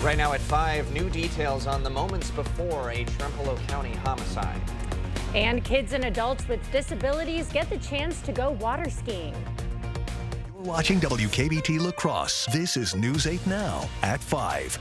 Right now at 5, new details on the moments before a Trempealeau County homicide. And kids and adults with disabilities get the chance to go water skiing. You're watching WKBT La Crosse. This is News 8 Now at 5.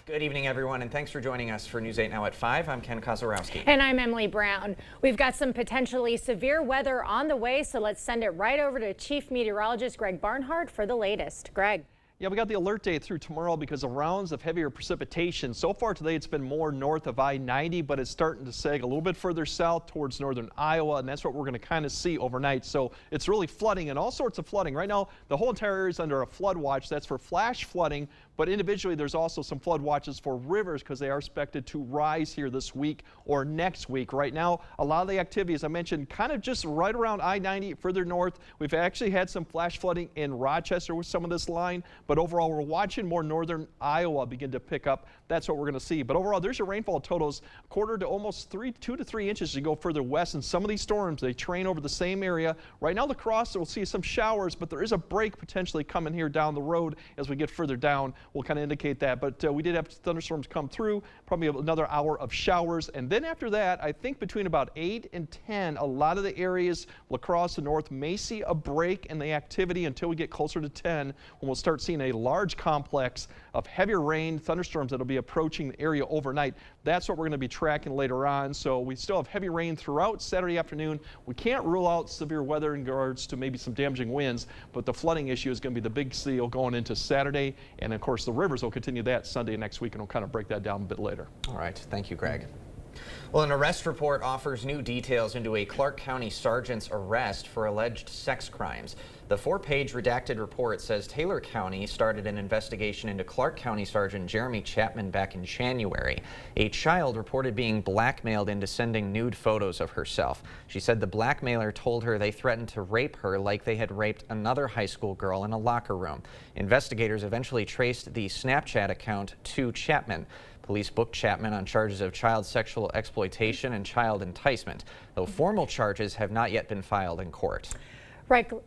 Good evening, everyone, and thanks for joining us for News 8 Now at 5. I'm Ken Kozorowski. And I'm Emily Brown. We've got some potentially severe weather on the way, so let's send it right over to Chief Meteorologist Greg Barnhart for the latest. Greg. Yeah, we got the alert day through tomorrow because of rounds of heavier precipitation. So far today, it's been more north of I-90, but it's starting to sag a little bit further south towards northern Iowa, and that's what we're going to kind of see overnight. So it's really flooding and all sorts of flooding. Right now, the whole entire area is under a flood watch. That's for flash flooding, but individually, there's also some flood watches for rivers because they are expected to rise here this week or next week. Right now, a lot of the activity, as I mentioned, kind of just right around I-90 further north. We've actually had some flash flooding in Rochester with some of this line. But overall, we're watching more northern Iowa begin to pick up. That's what we're going to see. But overall, there's your rainfall totals, quarter to almost 2 to 3 inches as you go further west. And some of these storms, they train over the same area. Right now, La Crosse, we'll see some showers, but there is a break potentially coming here down the road as we get further down. We'll kind of indicate that. But we did have thunderstorms come through, probably another hour of showers. And then after that, I think between about 8 and 10, a lot of the areas, La Crosse and north, may see a break in the activity until we get closer to 10, when we'll start seeing a large complex of heavier rain, thunderstorms that'll be approaching the area overnight. That's what we're going to be tracking later on. So we still have heavy rain throughout Saturday afternoon. We can't rule out severe weather in regards to maybe some damaging winds, but the flooding issue is going to be the big deal going into Saturday. And of course, the rivers will continue that Sunday next week, and we'll kind of break that down a bit later. All right. Thank you, Greg. Well, an arrest report offers new details into a Clark County sergeant's arrest for alleged sex crimes. The 4-page redacted report says Taylor County started an investigation into Clark County Sergeant Jeremy Chapman back in January. A child reported being blackmailed into sending nude photos of herself. She said the blackmailer told her they threatened to rape her like they had raped another high school girl in a locker room. Investigators eventually traced the Snapchat account to Chapman. Police booked Chapman on charges of child sexual exploitation and child enticement, though formal charges have not yet been filed in court.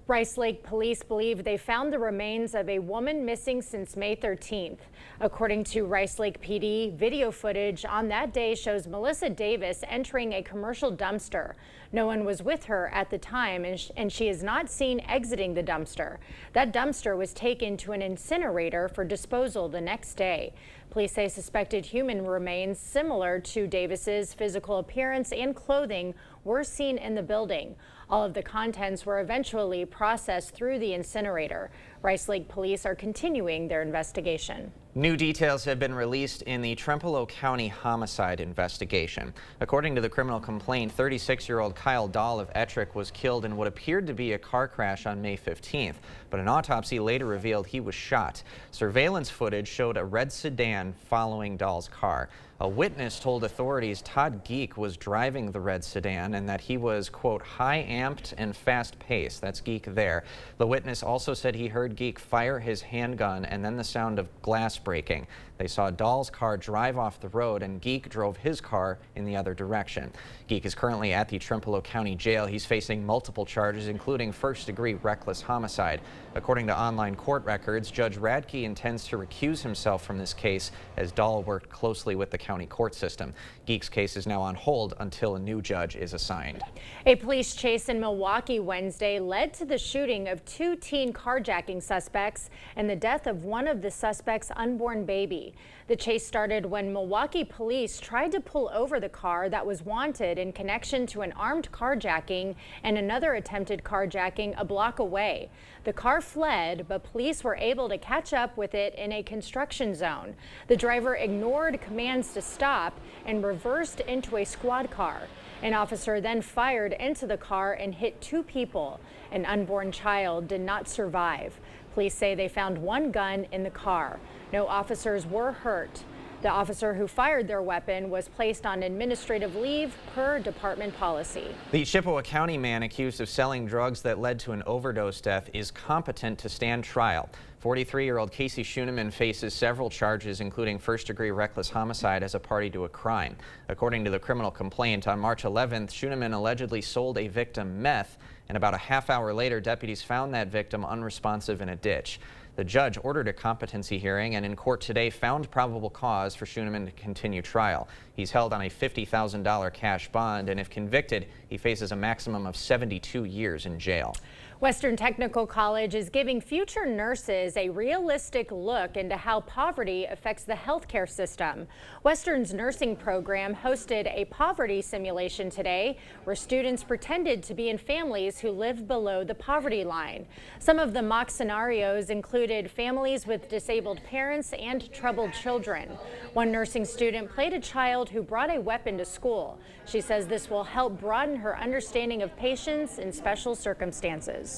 Rice Lake police believe they found the remains of a woman missing since May 13th. According to Rice Lake PD, video footage on that day shows Melissa Davis entering a commercial dumpster. No one was with her at the time, and she is not seen exiting the dumpster. That dumpster was taken to an incinerator for disposal the next day. Police say suspected human remains similar to Davis's physical appearance and clothing were seen in the building. All of the contents were eventually processed through the incinerator. Rice Lake police are continuing their investigation. New details have been released in the Trempealeau County homicide investigation. According to the criminal complaint, 36-year-old Kyle Dahl of Ettrick was killed in what appeared to be a car crash on May 15th, but an autopsy later revealed he was shot. Surveillance footage showed a red sedan following Dahl's car. A witness told authorities Todd Geek was driving the red sedan and that he was, quote, high-amped and fast-paced. That's Geek there. The witness also said he heard Geek fire his handgun and then the sound of glass breaking. They saw Dahl's car drive off the road and Geek drove his car in the other direction. Geek is currently at the Trempealeau County Jail. He's facing multiple charges, including first-degree reckless homicide. According to online court records, Judge Radke intends to recuse himself from this case as Dahl worked closely with the county court system. Geek's case is now on hold until a new judge is assigned. A police chase in Milwaukee Wednesday led to the shooting of 2 teen carjacking suspects and the death of one of the suspects' unborn baby. The chase started when Milwaukee police tried to pull over the car that was wanted in connection to an armed carjacking and another attempted carjacking a block away. The car fled, but police were able to catch up with it in a construction zone. The driver ignored commands to stop and reversed into a squad car. An officer then fired into the car and hit 2 people. An unborn child did not survive. Police say they found 1 gun in the car. No officers were hurt. The officer who fired their weapon was placed on administrative leave per department policy. The Chippewa County man accused of selling drugs that led to an overdose death is competent to stand trial. 43-year-old Casey Schuneman faces several charges, including first-degree reckless homicide as a party to a crime. According to the criminal complaint, on March 11th, Schuneman allegedly sold a victim meth, and about a half hour later, deputies found that victim unresponsive in a ditch. The judge ordered a competency hearing and in court today found probable cause for Schuneman to continue trial. He's held on a $50,000 cash bond, and if convicted, he faces a maximum of 72 years in jail. Western Technical College is giving future nurses a realistic look into how poverty affects the healthcare system. Western's nursing program hosted a poverty simulation today where students pretended to be in families who live below the poverty line. Some of the mock scenarios included families with disabled parents and troubled children. One nursing student played a child who brought a weapon to school. She says this will help broaden her understanding of patients in special circumstances.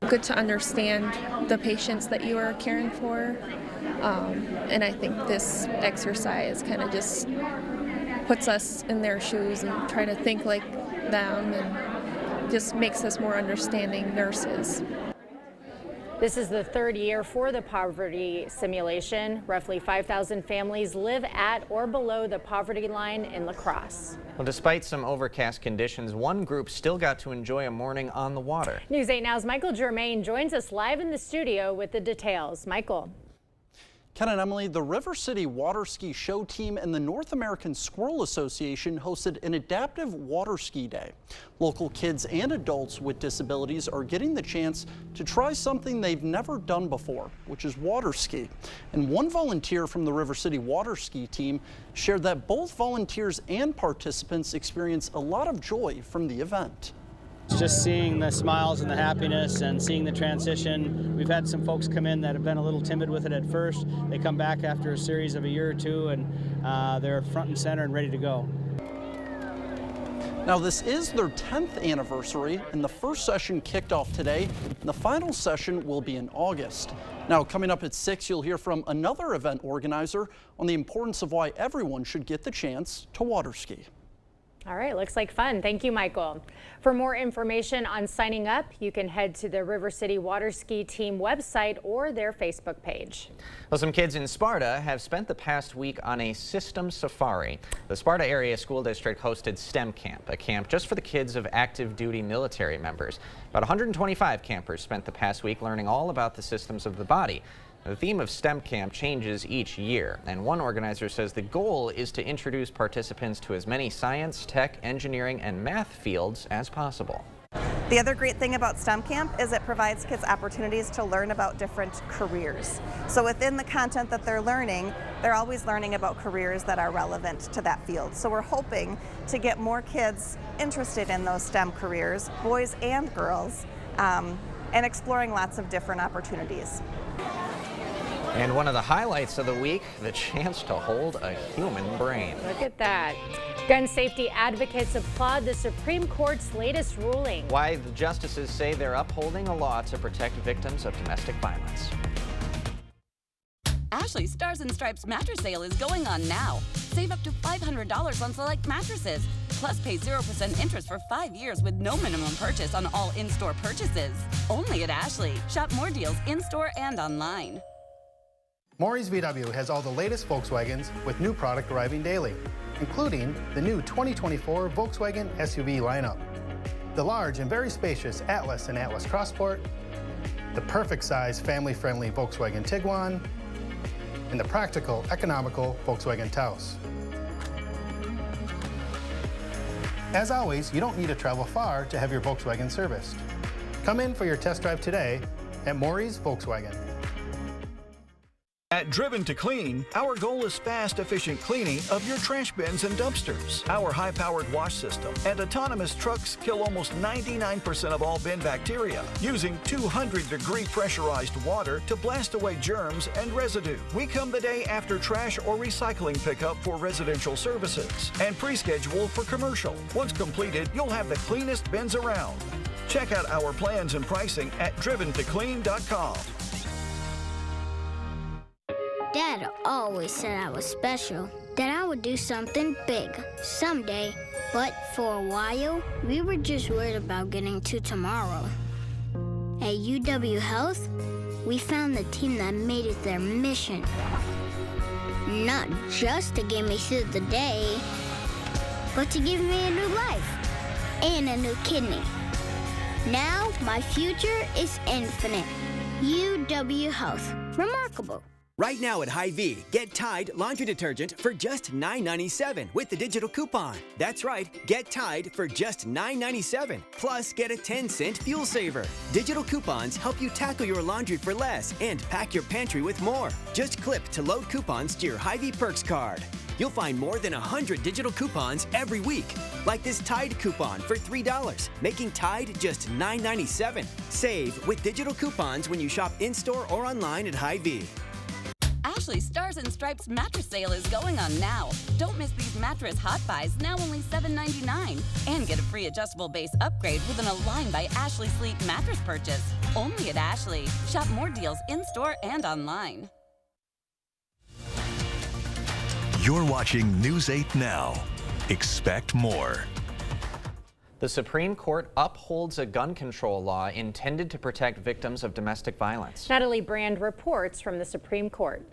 Good to understand the patients that you are caring for, and I think this exercise kind of just puts us in their shoes and try to think like them, and just makes us more understanding nurses. This is the third year for the poverty simulation. Roughly 5,000 families live at or below the poverty line in La Crosse. Well, despite some overcast conditions, one group still got to enjoy a morning on the water. News 8 Now's Michael Germain joins us live in the studio with the details. Michael. Ken and Emily, the River City Water Ski Show Team and the North American Squirrel Association hosted an adaptive water ski day. Local kids and adults with disabilities are getting the chance to try something they've never done before, which is water ski. And one volunteer from the River City Water Ski Team shared that both volunteers and participants experience a lot of joy from the event. Just seeing the smiles and the happiness and seeing the transition. We've had some folks come in that have been a little timid with it at first. They come back after a series of a year or two, and they're front and center and ready to go. Now, this is their 10th anniversary, and the first session kicked off today, and the final session will be in August. Now, coming up at 6, you'll hear from another event organizer on the importance of why everyone should get the chance to water ski. All right, looks like fun. Thank you, Michael. For more information on signing up, you can head to the River City Water Ski Team website or their Facebook page. Well, some kids in Sparta have spent the past week on a system safari. The Sparta Area School District hosted STEM Camp, a camp just for the kids of active duty military members. About 125 campers spent the past week learning all about the systems of the body. The theme of STEM Camp changes each year, and one organizer says the goal is to introduce participants to as many science, tech, engineering, and math fields as possible. The other great thing about STEM Camp is it provides kids opportunities to learn about different careers. So within the content that they're learning, they're always learning about careers that are relevant to that field. So we're hoping to get more kids interested in those STEM careers, boys and girls, and exploring lots of different opportunities. And one of the highlights of the week, the chance to hold a human brain. Look at that. Gun safety advocates applaud the Supreme Court's latest ruling. Why the justices say they're upholding a law to protect victims of domestic violence. Ashley's Stars and Stripes mattress sale is going on now. Save up to $500 on select mattresses. Plus pay 0% interest for 5 years with no minimum purchase on all in-store purchases. Only at Ashley. Shop more deals in-store and online. Maury's VW has all the latest Volkswagens with new product arriving daily, including the new 2024 Volkswagen SUV lineup, the large and very spacious Atlas and Atlas Crossport, the perfect size family-friendly Volkswagen Tiguan, and the practical, economical Volkswagen Taos. As always, you don't need to travel far to have your Volkswagen serviced. Come in for your test drive today at Maury's Volkswagen. At Driven to Clean, our goal is fast, efficient cleaning of your trash bins and dumpsters. Our high-powered wash system and autonomous trucks kill almost 99% of all bin bacteria, using 200-degree pressurized water to blast away germs and residue. We come the day after trash or recycling pickup for residential services and pre-schedule for commercial. Once completed, you'll have the cleanest bins around. Check out our plans and pricing at driventoclean.com. Dad always said I was special, that I would do something big someday. But for a while, we were just worried about getting to tomorrow. At UW Health, we found the team that made it their mission. Not just to get me through the day, but to give me a new life and a new kidney. Now, my future is infinite. UW Health. Remarkable. Right now at Hy-Vee, get Tide laundry detergent for just $9.97 with the digital coupon. That's right, get Tide for just $9.97. Plus, get a 10-cent fuel saver. Digital coupons help you tackle your laundry for less and pack your pantry with more. Just clip to load coupons to your Hy-Vee Perks card. You'll find more than 100 digital coupons every week, like this Tide coupon for $3, making Tide just $9.97. Save with digital coupons when you shop in-store or online at Hy-Vee. Ashley Stars and Stripes mattress sale is going on now. Don't miss these mattress hot buys, now only $7.99. And get a free adjustable base upgrade with an Align by Ashley Sleep mattress purchase. Only at Ashley. Shop more deals in-store and online. You're watching News 8 Now. Expect more. The Supreme Court upholds a gun control law intended to protect victims of domestic violence. Natalie Brand reports from the Supreme Court.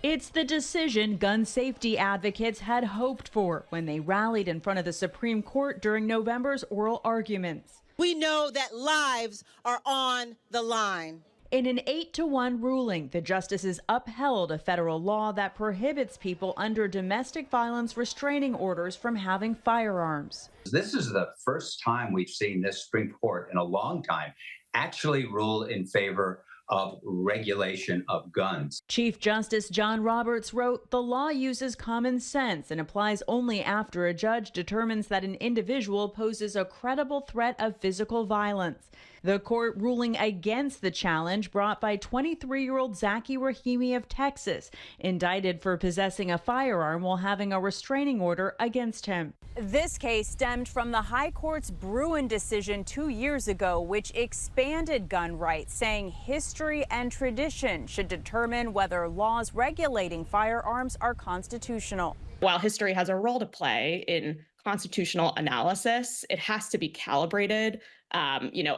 It's the decision gun safety advocates had hoped for when they rallied in front of the Supreme Court during November's oral arguments. We know that lives are on the line. In an 8-1 ruling, the justices upheld a federal law that prohibits people under domestic violence restraining orders from having firearms. This is the first time we've seen this Supreme Court in a long time actually rule in favor of regulation of guns. Chief Justice John Roberts wrote, the law uses common sense and applies only after a judge determines that an individual poses a credible threat of physical violence. The court ruling against the challenge brought by 23-year-old Zaki Rahimi of Texas, indicted for possessing a firearm while having a restraining order against him. This case stemmed from the High Court's Bruin decision 2 years ago, which expanded gun rights, saying history and tradition should determine whether laws regulating firearms are constitutional. While history has a role to play in constitutional analysis, it has to be calibrated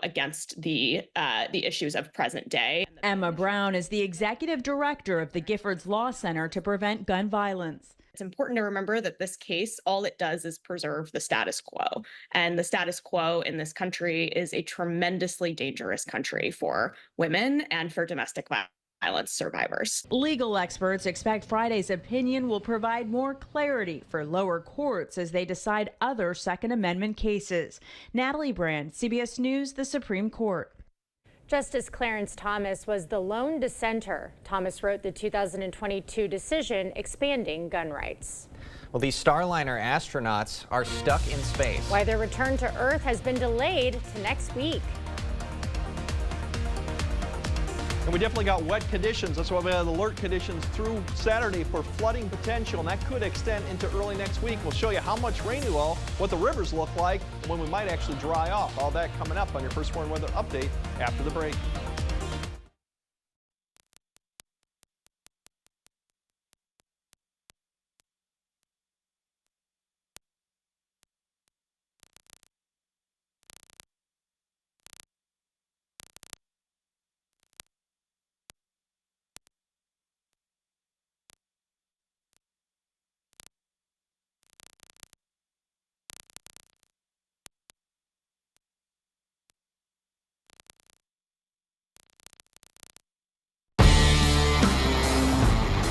against the issues of present day. Emma Brown is the executive director of the Giffords Law Center to Prevent Gun Violence. It's important to remember that this case, all it does is preserve the status quo. And the status quo in this country is a tremendously dangerous country for women and for domestic violence survivors. Legal experts expect Friday's opinion will provide more clarity for lower courts as they decide other Second Amendment cases. Natalie Brand, CBS News, the Supreme Court. Justice Clarence Thomas was the lone dissenter. Thomas wrote the 2022 decision expanding gun rights. Well, these Starliner astronauts are stuck in space. Why their return to Earth has been delayed to next week. And we definitely got wet conditions. That's why we had alert conditions through Saturday for flooding potential, and that could extend into early next week. We'll show you how much rain we will, what the rivers look like, and when we might actually dry off. All that coming up on your First Warn Weather Update after the break.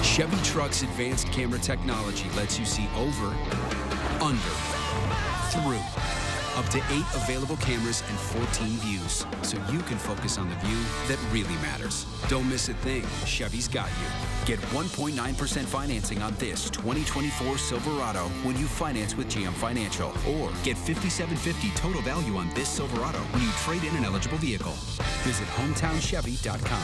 Chevy Truck's advanced camera technology lets you see over, under, through, up to 8 available cameras and 14 views, so you can focus on the view that really matters. Don't miss a thing. Chevy's got you. Get 1.9% financing on this 2024 Silverado when you finance with GM Financial, or get $5,750 total value on this Silverado when you trade in an eligible vehicle. Visit HometownChevy.com.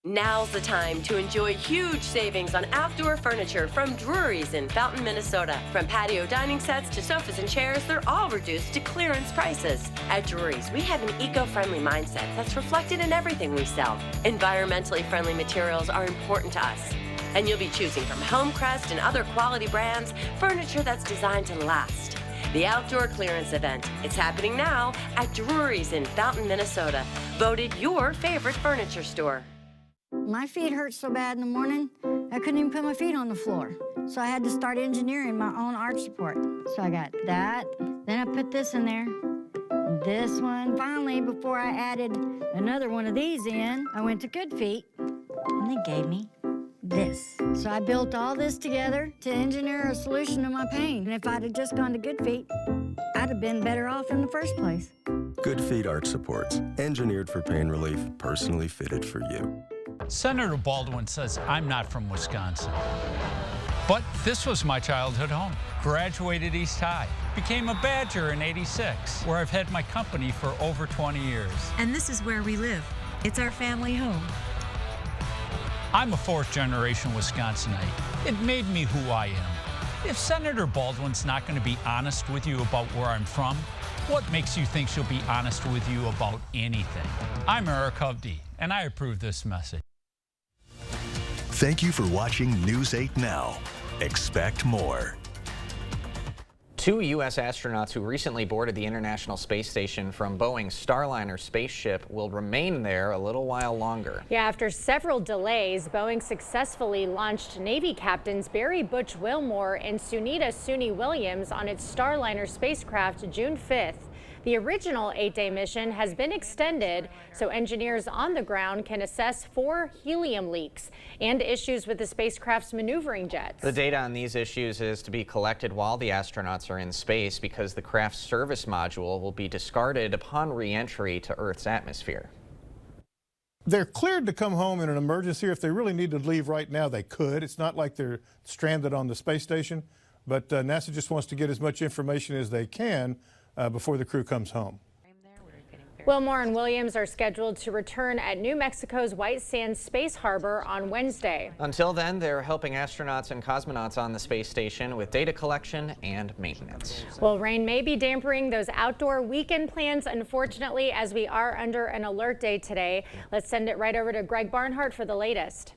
Now's the time to enjoy huge savings on outdoor furniture from Drury's in Fountain, Minnesota. From patio dining sets to sofas and chairs, they're all reduced to clearance prices. At Drury's, we have an eco-friendly mindset that's reflected in everything we sell. Environmentally friendly materials are important to us. And you'll be choosing from Homecrest and other quality brands, furniture that's designed to last. the outdoor clearance event. It's happening now at Drury's in Fountain, Minnesota. Voted your favorite furniture store. My feet hurt so bad in the morning, I couldn't even put my feet on the floor. So I had to start engineering my own arch support. So I got that, then I put this in there, this one. Finally, before I added another one of these in, I went to Good Feet, and they gave me this. So I built all this together to engineer a solution to my pain. And if I'd have just gone to Good Feet, I'd have been better off in the first place. Good Feet Arch Supports, engineered for pain relief, personally fitted for you. Senator Baldwin says I'm not from Wisconsin, but this was my childhood home. Graduated East High, became a Badger in '86, where I've had my company for over 20 years. And this is where we live. It's our family home. I'm a fourth-generation Wisconsinite. It made me who I am. If Senator Baldwin's not going to be honest with you about where I'm from, what makes you think she'll be honest with you about anything? I'm Eric Hovde, and I approve this message. Thank you for watching News 8 Now. Expect more. 2 U.S. astronauts who recently boarded the International Space Station from Boeing's Starliner spaceship will remain there a little while longer. Yeah, after several delays, Boeing successfully launched Navy captains Barry Butch Wilmore and Sunita Suni Williams on its Starliner spacecraft June 5th. The original 8-day mission has been extended so engineers on the ground can assess for helium leaks and issues with the spacecraft's maneuvering jets. The data on these issues is to be collected while the astronauts are in space because the craft's service module will be discarded upon re-entry to Earth's atmosphere. They're cleared to come home in an emergency. If they really need to leave right now, they could. It's not like they're stranded on the space station, but NASA just wants to get as much information as they can before the crew comes home. Wilmore and Williams are scheduled to return at New Mexico's White Sands Space Harbor on Wednesday. Until then, they're helping astronauts and cosmonauts on the space station with data collection and maintenance. Well, rain may be dampening those outdoor weekend plans, unfortunately, as we are under an alert day today. Let's send it right over to Greg Barnhart for the latest.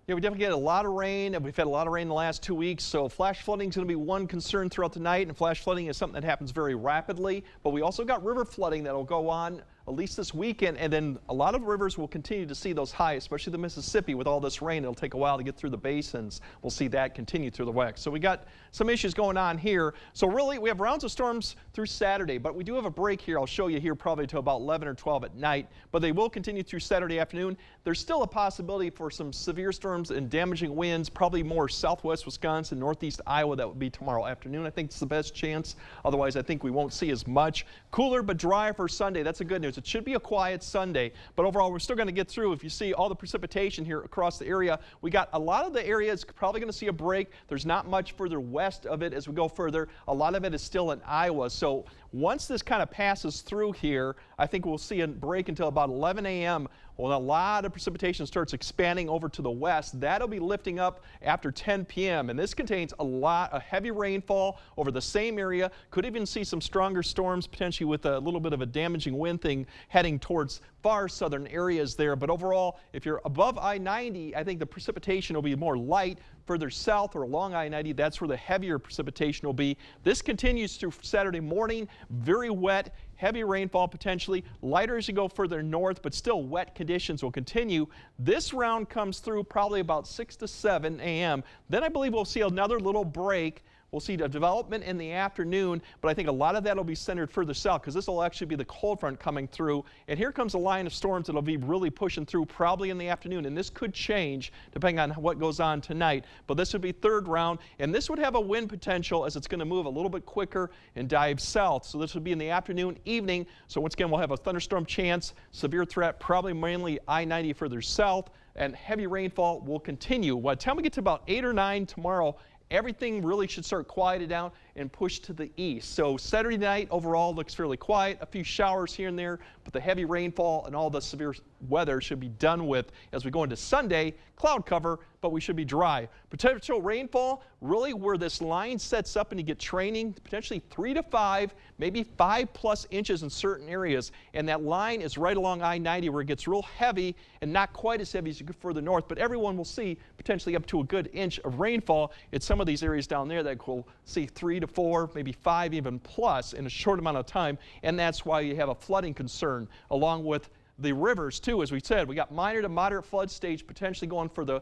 Yeah, we definitely get a lot of rain, and we've had a lot of rain in the last 2 weeks, so flash flooding is going to be one concern throughout the night, and flash flooding is something that happens very rapidly, but we also got river flooding that will go on at least this weekend, and then a lot of rivers will continue to see those highs, especially the Mississippi. With all this rain, it'll take a while to get through the basins. We'll see that continue through the west. So we got some issues going on here. So really, we have rounds of storms through Saturday, but we do have a break here. I'll show you here probably till about 11 or 12 at night, but they will continue through Saturday afternoon. There's still a possibility for some severe storms and damaging winds, probably more southwest Wisconsin, northeast Iowa. That would be tomorrow afternoon. I think it's the best chance. Otherwise, I think we won't see as much. Cooler but dry for Sunday. That's the good news. It should be a quiet Sunday, but overall, we're still going to get through. If you see all the precipitation here across the area, we got a lot of the areas probably going to see a break. There's not much further west of it as we go further. A lot of it is still in Iowa. So once this kind of passes through here, I think we'll see a break until about 11 a.m. Well, a lot of precipitation starts expanding over to the west. That'll be lifting up after 10 p.m. And this contains a lot of heavy rainfall over the same area. Could even see some stronger storms, potentially with a little bit of a damaging wind thing heading towards far southern areas there. But overall, if you're above I-90, I think the precipitation will be more light. Further south or along I-90, that's where the heavier precipitation will be. This continues through Saturday morning. Very wet. Heavy rainfall potentially, lighter as you go further north, but still wet conditions will continue. This round comes through probably about 6 to 7 a.m. Then I believe we'll see another little break. We'll see a development in the afternoon, but I think a lot of that will be centered further south because this will actually be the cold front coming through. And here comes a line of storms that will be really pushing through probably in the afternoon. And this could change depending on what goes on tonight. But this would be third round, and this would have a wind potential as it's going to move a little bit quicker and dive south. So this would be in the afternoon, evening. So once again, we'll have a thunderstorm chance, severe threat, probably mainly I-90 further south, and heavy rainfall will continue. By the time we get to about 8 or 9 tomorrow, everything really should start quieted down and push to the east. So Saturday night overall looks fairly quiet, a few showers here and there, but the heavy rainfall and all the severe weather should be done with as we go into Sunday. Cloud cover, but we should be dry. Potential rainfall, really where this line sets up and you get training, potentially 3 to 5, maybe 5+ inches in certain areas. And that line is right along I-90 where it gets real heavy and not quite as heavy as you go further north, but everyone will see potentially up to a good inch of rainfall. It's some of these areas down there that will see 3 to to 4, maybe 5 even plus in a short amount of time, and that's why you have a flooding concern along with the rivers too. As we said, we got minor to moderate flood stage potentially going for the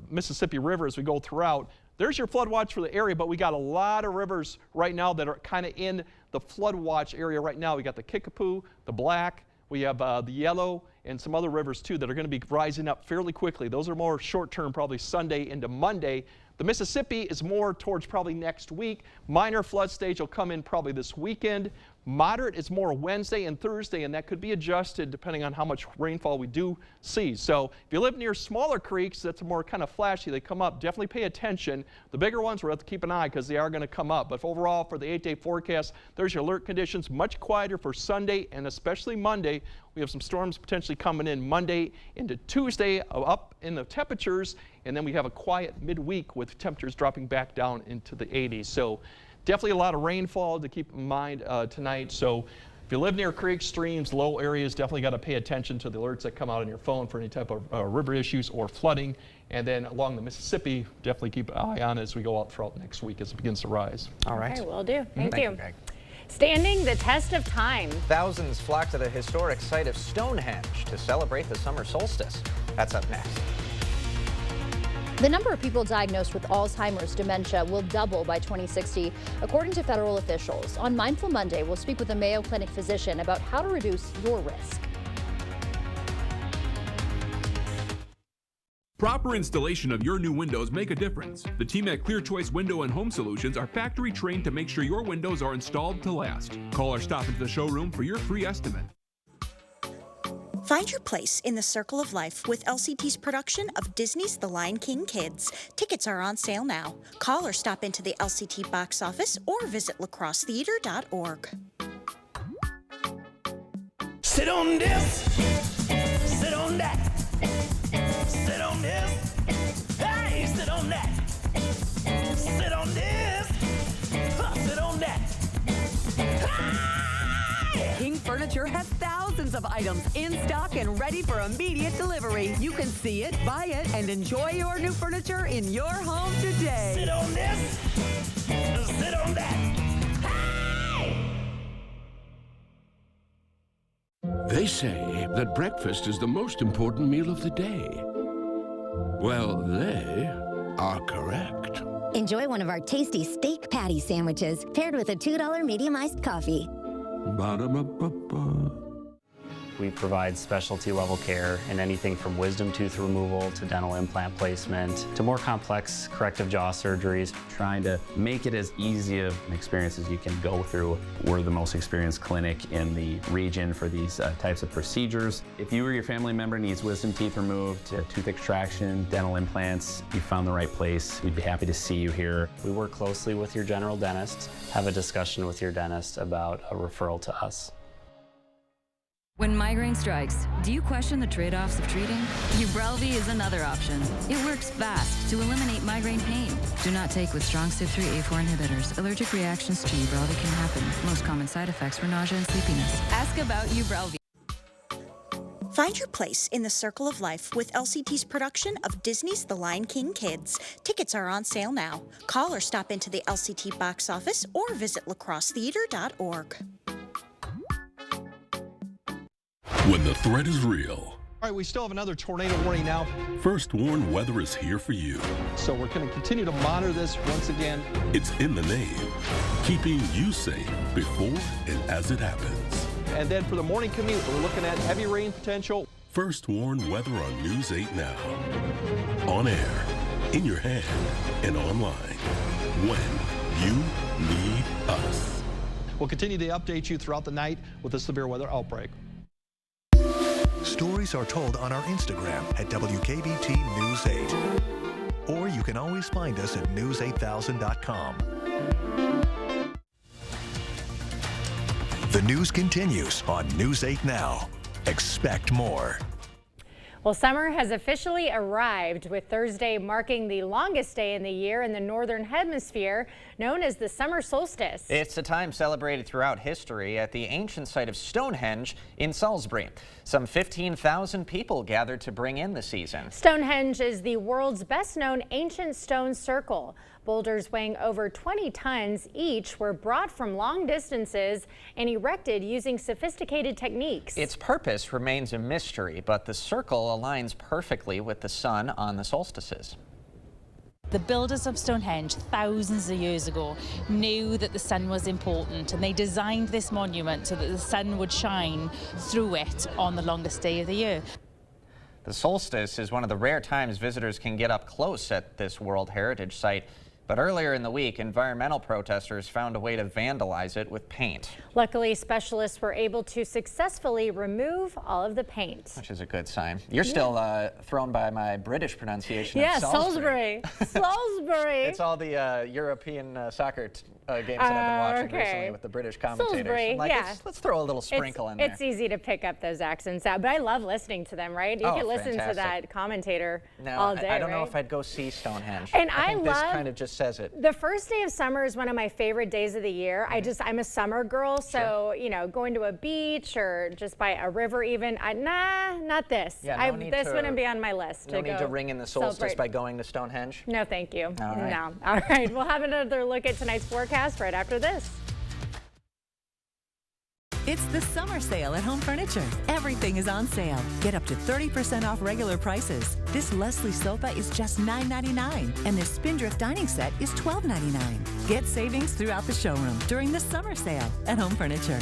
Mississippi River as we go throughout. There's your flood watch for the area, but we got a lot of rivers right now that are kind of in the flood watch area right now. We got the Kickapoo, the Black, we have the Yellow, and some other rivers too that are going to be rising up fairly quickly. Those are more short-term, probably Sunday into Monday. The Mississippi is more towards probably next week. Minor flood stage will come in probably this weekend. Moderate is more Wednesday and Thursday, and that could be adjusted depending on how much rainfall we do see. So if you live near smaller creeks, that's more kind of flashy. They come up. Definitely pay attention. The bigger ones, we'll have to keep an eye because they are going to come up. But overall, for the 8-day forecast, there's your alert conditions. Much quieter for Sunday and especially Monday. We have some storms potentially coming in Monday into Tuesday, up in the temperatures, and then we have a quiet midweek with temperatures dropping back down into the 80s. So definitely a lot of rainfall to keep in mind tonight. So if you live near creeks, streams, low areas, definitely got to pay attention to the alerts that come out on your phone for any type of river issues or flooding. And then along the Mississippi, definitely keep an eye on it as we go out throughout next week as it begins to rise. All right. Okay, will do. Thank you. Greg. Standing the test of time. Thousands flock to the historic site of Stonehenge to celebrate the summer solstice. That's up next. The number of people diagnosed with Alzheimer's dementia will double by 2060, according to federal officials. On Mindful Monday, we'll speak with a Mayo Clinic physician about how to reduce your risk. Proper installation of your new windows make a difference. The team at Clear Choice Window and Home Solutions are factory trained to make sure your windows are installed to last. Call or stop into the showroom for your free estimate. Find your place in the circle of life with LCT's production of Disney's The Lion King Kids. Tickets are on sale now. Call or stop into the LCT box office or visit lacrossetheater.org. Sit on this, sit on that. Sit on this, hey, sit on that. Sit on this, sit on that. Hey! King Furniture has thousands of items in stock and ready for immediate delivery. You can see it, buy it, and enjoy your new furniture in your home today. Sit on this, sit on that. Hey! They say that breakfast is the most important meal of the day. Well, they are correct. Enjoy one of our tasty steak patty sandwiches paired with a $2 medium-iced coffee. Ba-da-ba-ba-ba. We provide specialty level care in anything from wisdom tooth removal to dental implant placement to more complex corrective jaw surgeries. Trying to make it as easy of an experience as you can go through. We're the most experienced clinic in the region for these types of procedures. If you or your family member needs wisdom teeth removed, tooth extraction, dental implants, you found the right place. We'd be happy to see you here. We work closely with your general dentist. Have a discussion with your dentist about a referral to us. When migraine strikes, do you question the trade-offs of treating? Ubrelvy is another option. It works fast to eliminate migraine pain. Do not take with strong CYP3A4 inhibitors. Allergic reactions to Ubrelvy can happen. Most common side effects were nausea and sleepiness. Ask about Ubrelvy. Find your place in the circle of life with LCT's production of Disney's The Lion King Kids. Tickets are on sale now. Call or stop into the LCT box office or visit lacrossetheater.org. When the threat is real. All right, we still have another tornado warning now. First Warn Weather is here for you. So we're going to continue to monitor this once again. It's in the name, keeping you safe before and as it happens. And then for the morning commute, we're looking at heavy rain potential. First Warn Weather on News 8 Now. On air, in your hand, and online. When you need us. We'll continue to update you throughout the night with a severe weather outbreak. Stories are told on our Instagram at WKBT News 8. Or you can always find us at news8000.com. The news continues on News 8 Now. Expect more. Well, summer has officially arrived, with Thursday marking the longest day in the year in the northern hemisphere, known as the summer solstice. It's a time celebrated throughout history at the ancient site of Stonehenge in Salisbury. Some 15,000 people gathered to bring in the season. Stonehenge is the world's best-known ancient stone circle. Boulders weighing over 20 tons each were brought from long distances and erected using sophisticated techniques. Its purpose remains a mystery, but the circle aligns perfectly with the sun on the solstices. The builders of Stonehenge thousands of years ago knew that the sun was important, and they designed this monument so that the sun would shine through it on the longest day of the year. The solstice is one of the rare times visitors can get up close at this World Heritage Site. But earlier in the week, environmental protesters found a way to vandalize it with paint. Luckily, specialists were able to successfully remove all of the paint. Which is a good sign. You're still thrown by my British pronunciation Yeah, of Salisbury. Salisbury. It's all the European soccer games that I've been watching recently with the British commentators. Salisbury, Like, yeah. let's throw a little sprinkle in there. It's easy to pick up those accents out, but I love listening to them, right? You can listen to that commentator all day, I don't know right? if I'd go see Stonehenge. And I think I this love- kind of just says it. The first day of summer is one of my favorite days of the year. I'm a summer girl, so you know, going to a beach or just by a river even, not this. Yeah, no need this to- wouldn't be on my list. No need to ring in the solstice celebrate. by going to Stonehenge. No, thank you. All right. No. All right, we'll have another look at tonight's forecast right after this. It's the summer sale at Home Furniture. Everything is on sale. Get up to 30% off regular prices. This Leslie sofa is just $9.99, and this Spindrift dining set is $12.99. Get savings throughout the showroom during the summer sale at Home Furniture.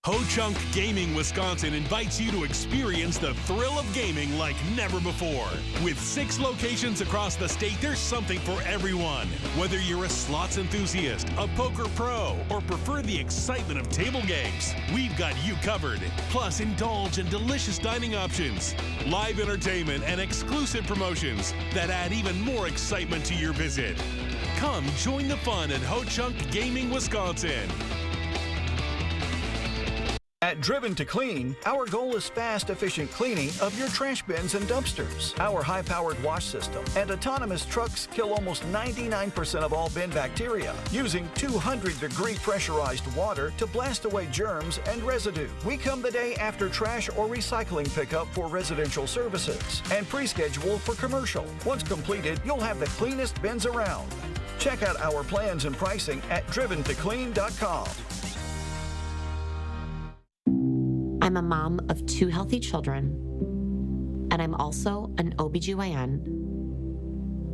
Ho-Chunk Gaming Wisconsin invites you to experience the thrill of gaming like never before. With 6 locations across the state, there's something for everyone. Whether you're a slots enthusiast, a poker pro, or prefer the excitement of table games, we've got you covered. Plus, indulge in delicious dining options, live entertainment, and exclusive promotions that add even more excitement to your visit. Come join the fun at Ho-Chunk Gaming Wisconsin. At Driven to Clean, our goal is fast, efficient cleaning of your trash bins and dumpsters. Our high-powered wash system and autonomous trucks kill almost 99% of all bin bacteria, using 200-degree pressurized water to blast away germs and residue. We come the day after trash or recycling pickup for residential services and pre-schedule for commercial. Once completed, you'll have the cleanest bins around. Check out our plans and pricing at driventoclean.com. I'm a mom of 2 healthy children, and I'm also an OBGYN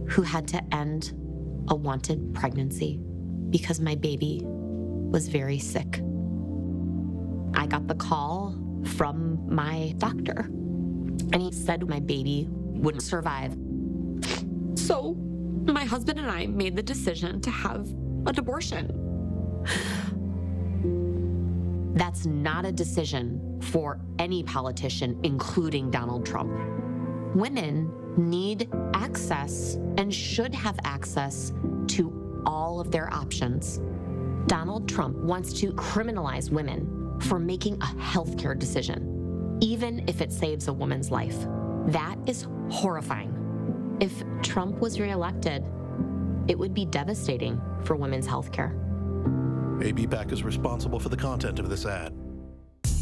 who had to end a wanted pregnancy because my baby was very sick. I got the call from my doctor, and he said my baby wouldn't survive. So my husband and I made the decision to have an abortion. That's not a decision for any politician, including Donald Trump. Women need access and should have access to all of their options. Donald Trump wants to criminalize women for making a healthcare decision, even if it saves a woman's life. That is horrifying. If Trump was reelected, it would be devastating for women's healthcare. ABPAC is responsible for the content of this ad.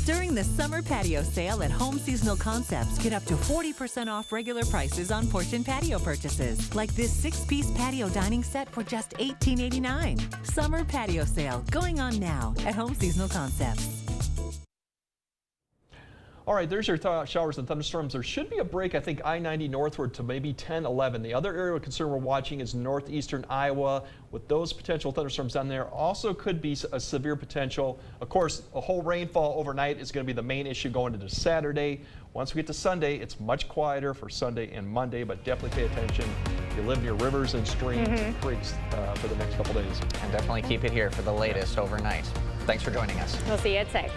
During the summer patio sale at Home Seasonal Concepts, get up to 40% off regular prices on portion patio purchases, like this 6-piece patio dining set for just $18.89. Summer patio sale going on now at Home Seasonal Concepts. All right, there's your showers and thunderstorms. There should be a break, I think, I-90 northward to maybe 10, 11. The other area of concern we're watching is northeastern Iowa. With those potential thunderstorms down there, also could be a severe potential. Of course, a whole rainfall overnight is going to be the main issue going into Saturday. Once we get to Sunday, it's much quieter for Sunday and Monday, but definitely pay attention if you live near rivers and streams and creeks for the next couple days. And definitely keep it here for the latest overnight. Thanks for joining us. We'll see you at 6.